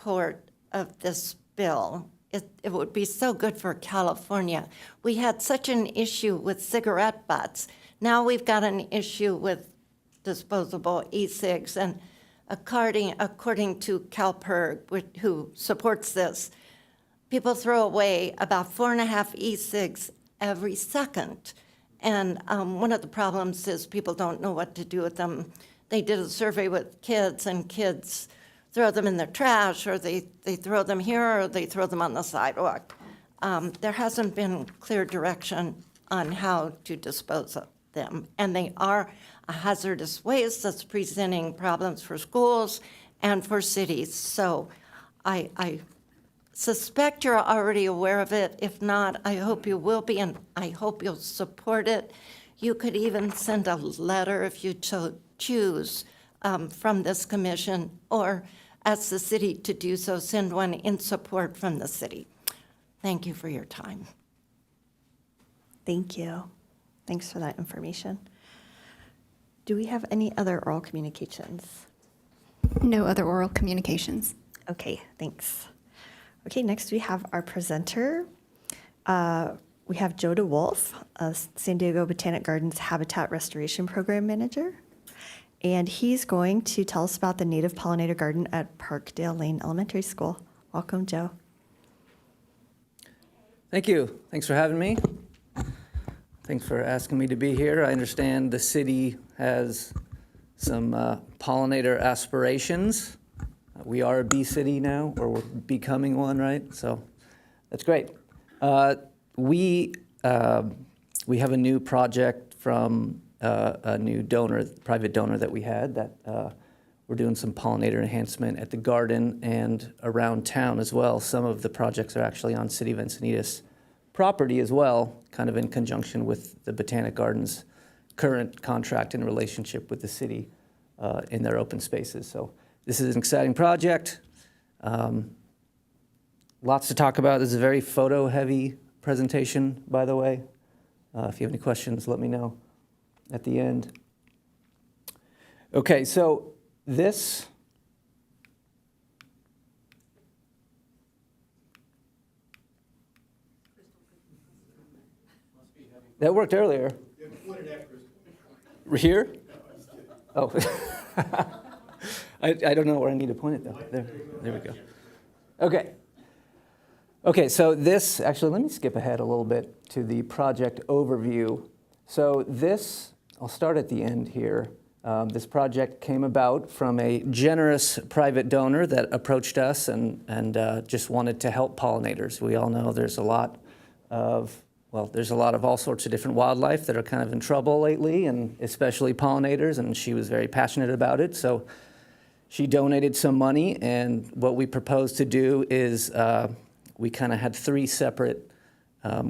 support of this bill. It would be so good for California. We had such an issue with cigarette butts. Now we've got an issue with disposable e-cigs. And according to CalPERG, who supports this, people throw away about 4.5 e-cigs every second. And one of the problems is people don't know what to do with them. They did a survey with kids, and kids throw them in the trash, or they throw them here, or they throw them on the sidewalk. There hasn't been clear direction on how to dispose of them. And they are a hazardous waste that's presenting problems for schools and for cities. So I suspect you're already aware of it. If not, I hope you will be, and I hope you'll support it. You could even send a letter if you choose from this commission, or ask the city to do so, send one in support from the city. Thank you for your time. Thank you. Thanks for that information. Do we have any other oral communications? No other oral communications. Okay, thanks. Okay, next we have our presenter. We have Joe DeWolf, San Diego Botanic Gardens Habitat Restoration Program Manager. And he's going to tell us about the native pollinator garden at Parkdale Lane Elementary School. Welcome, Joe. Thank you. Thanks for having me. Thanks for asking me to be here. I understand the city has some pollinator aspirations. We are a bee city now, or we're becoming one, right? So that's great. We have a new project from a new donor, private donor that we had, that we're doing some pollinator enhancement at the garden and around town as well. Some of the projects are actually on City of Encinitas property as well, kind of in conjunction with the Botanic Gardens' current contract and relationship with the city in their open spaces. So this is an exciting project. Lots to talk about. This is a very photo-heavy presentation, by the way. If you have any questions, let me know at the end. Okay, so this that worked earlier. Here? Oh, I don't know where I need to point it though. There we go. Okay, so this, actually, let me skip ahead a little bit to the project overview. So this, I'll start at the end here. This project came about from a generous private donor that approached us and just wanted to help pollinators. We all know there's a lot of all sorts of different wildlife that are kind of in trouble lately, and especially pollinators, and she was very passionate about it. So she donated some money, and what we proposed to do is we kind of had 3 separate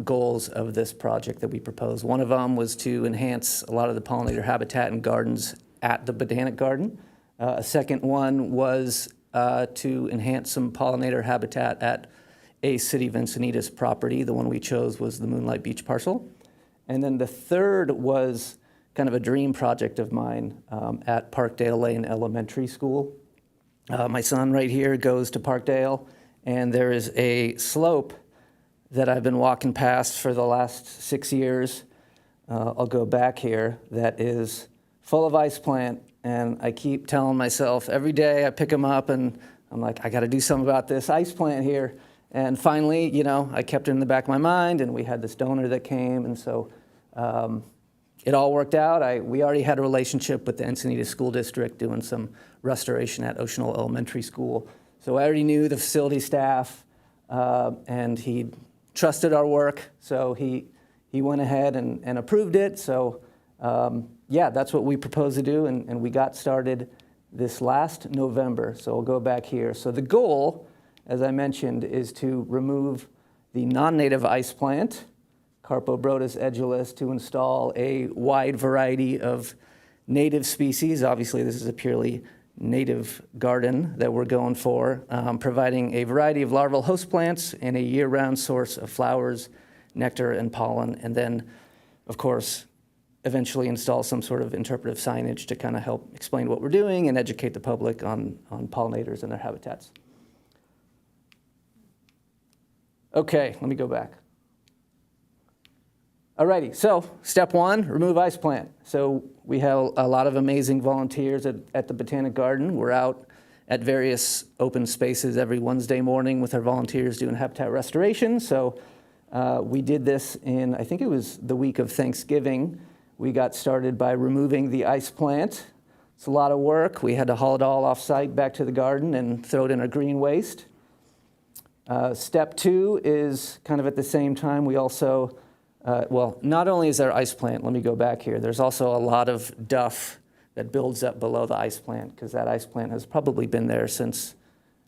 goals of this project that we proposed. One of them was to enhance a lot of the pollinator habitat and gardens at the Botanic Garden. A second one was to enhance some pollinator habitat at a City of Encinitas property. The one we chose was the Moonlight Beach parcel. And then the third was kind of a dream project of mine at Parkdale Lane Elementary School. My son right here goes to Parkdale, and there is a slope that I've been walking past for the last 6 years. I'll go back here, that is full of ice plant, and I keep telling myself every day I pick them up and I'm like, I got to do something about this ice plant here. And finally, I kept it in the back of my mind, and we had this donor that came, and so it all worked out. We already had a relationship with the Encinitas School District doing some restoration at Ocean Knoll Elementary School. So I already knew the facility staff, and he trusted our work, so he went ahead and approved it. So yeah, that's what we proposed to do, and we got started this last November. So we'll go back here. So the goal, as I mentioned, is to remove the non-native ice plant, Carpobrotus edulis, to install a wide variety of native species. Obviously, this is a purely native garden that we're going for, providing a variety of larval host plants and a year-round source of flowers, nectar, and pollen, and then, of course, eventually install some sort of interpretive signage to kind of help explain what we're doing and educate the public on pollinators and their habitats. Okay, let me go back. Alrighty, so step one, remove ice plant. So we have a lot of amazing volunteers at the Botanic Garden. We're out at various open spaces every Wednesday morning with our volunteers doing habitat restoration. So we did this in, I think it was the week of Thanksgiving. We got started by removing the ice plant. It's a lot of work. We had to haul it all off-site back to the garden and throw it in our green waste. Step two is kind of at the same time, we also, well, not only is there ice plant, let me go back here, there's also a lot of duff that builds up below the ice plant, because that ice plant has probably been there since,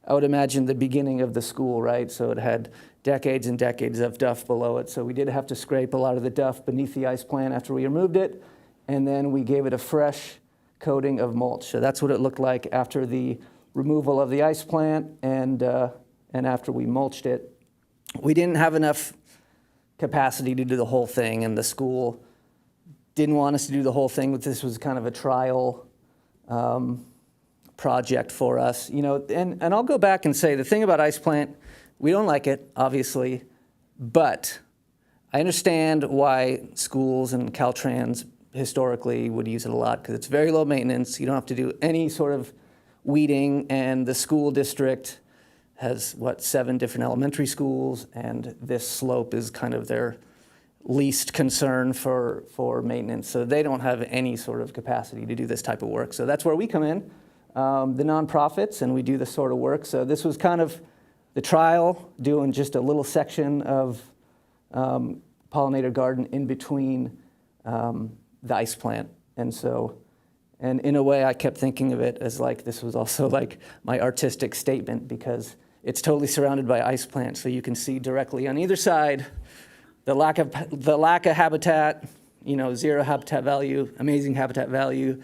I would imagine, the beginning of the school, right? So it had decades and decades of duff below it. So we did have to scrape a lot of the duff beneath the ice plant after we removed it, and then we gave it a fresh coating of mulch. So that's what it looked like after the removal of the ice plant and after we mulched it. We didn't have enough capacity to do the whole thing, and the school didn't want us to do the whole thing, but this was kind of a trial project for us. You know, and I'll go back and say the thing about ice plant, we don't like it, obviously, but I understand why schools and Caltrans historically would use it a lot, because it's very low maintenance. You don't have to do any sort of weeding, and the school district has, 7 different elementary schools, and this slope is kind of their least concern for maintenance. So they don't have any sort of capacity to do this type of work. So that's where we come in, the nonprofits, and we do this sort of work. So this was kind of the trial, doing just a little section of pollinator garden in between the ice plant. And so, and in a way, I kept thinking of it as like, this was also like my artistic statement, because it's totally surrounded by ice plants. So you can see directly on either side the lack of habitat, you know, 0 habitat value, amazing habitat value,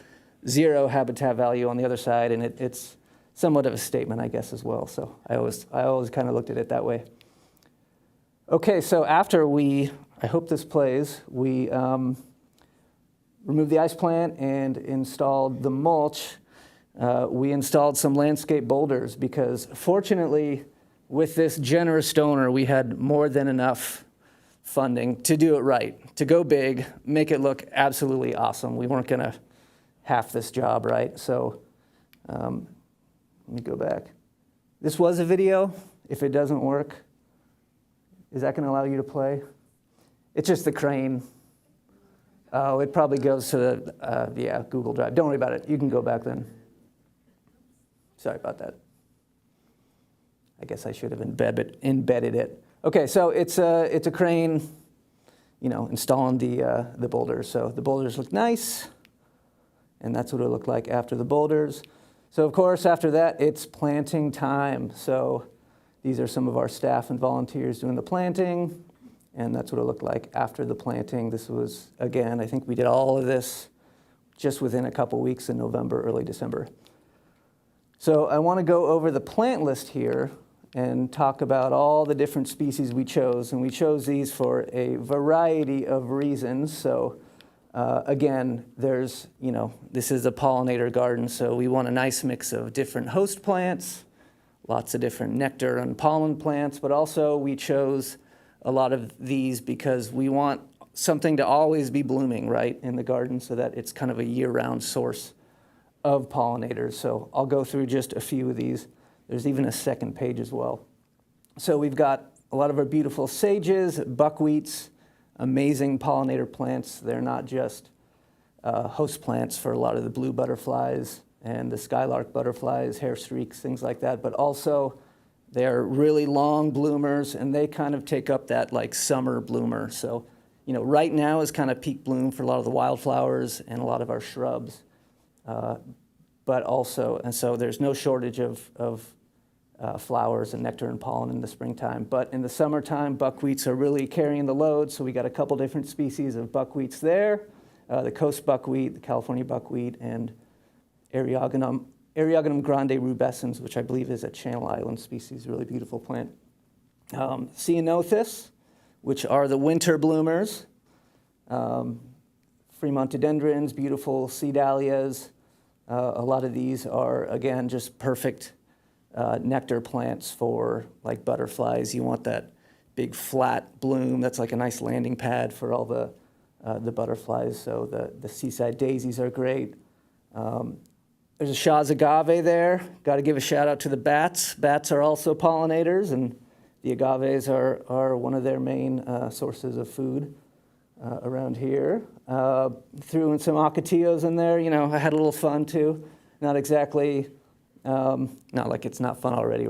0 habitat value on the other side. And it's somewhat of a statement, I guess, as well. So I always kind of looked at it that way. Okay, so after we, I hope this plays, we removed the ice plant and installed the mulch. We installed some landscape boulders because, fortunately, with this generous donor, we had more than enough funding to do it right, to go big, make it look absolutely awesome. We weren't going to half this job, right? So let me go back. This was a video. If it doesn't work, is that going to allow you to play? It's just the crane. Oh, it probably goes to the Google Drive. Don't worry about it. You can go back then. Sorry about that. I guess I should have embedded it. Okay, so it's a crane, you know, installing the boulders. So the boulders look nice, and that's what it looked like after the boulders. So of course, after that, it's planting time. So these are some of our staff and volunteers doing the planting, and that's what it looked like after the planting. This was, again, I think we did all of this just within a couple weeks in November, early December. So I want to go over the plant list here and talk about all the different species we chose. And we chose these for a variety of reasons. So again, there's, you know, this is a pollinator garden, so we want a nice mix of different host plants, lots of different nectar and pollen plants, but also we chose a lot of these because we want something to always be blooming, right, in the garden, so that it's kind of a year-round source of pollinators. So I'll go through just a few of these. There's even a second page as well. So we've got a lot of our beautiful sages, buckwheats, amazing pollinator plants. They're not just host plants for a lot of the blue butterflies and the skylark butterflies, hair streaks, things like that, but also they're really long bloomers, and they kind of take up that like summer bloomer. So, you know, right now is kind of peak bloom for a lot of the wildflowers and a lot of our shrubs. But also, and so there's no shortage of flowers and nectar and pollen in the springtime. But in the summertime, buckwheats are really carrying the load. So we got a couple different species of buckwheats there. The coast buckwheat, the California buckwheat, and Eriogonum grande rubescens, which I believe is a Channel Island species, really beautiful plant. Ceanothus, which are the winter bloomers. Fremontodendrons, beautiful sea dahlias. A lot of these are, again, just perfect nectar plants for like butterflies. You want that big flat bloom that's like a nice landing pad for all the butterflies. So the seaside daisies are great. There's a Shaw's agave there. Got to give a shout out to the bats. Bats are also pollinators, and the agaves are one of their main sources of food around here. Threw in some ocotillos in there. You know, I had a little fun too. Not exactly, not like it's not fun already.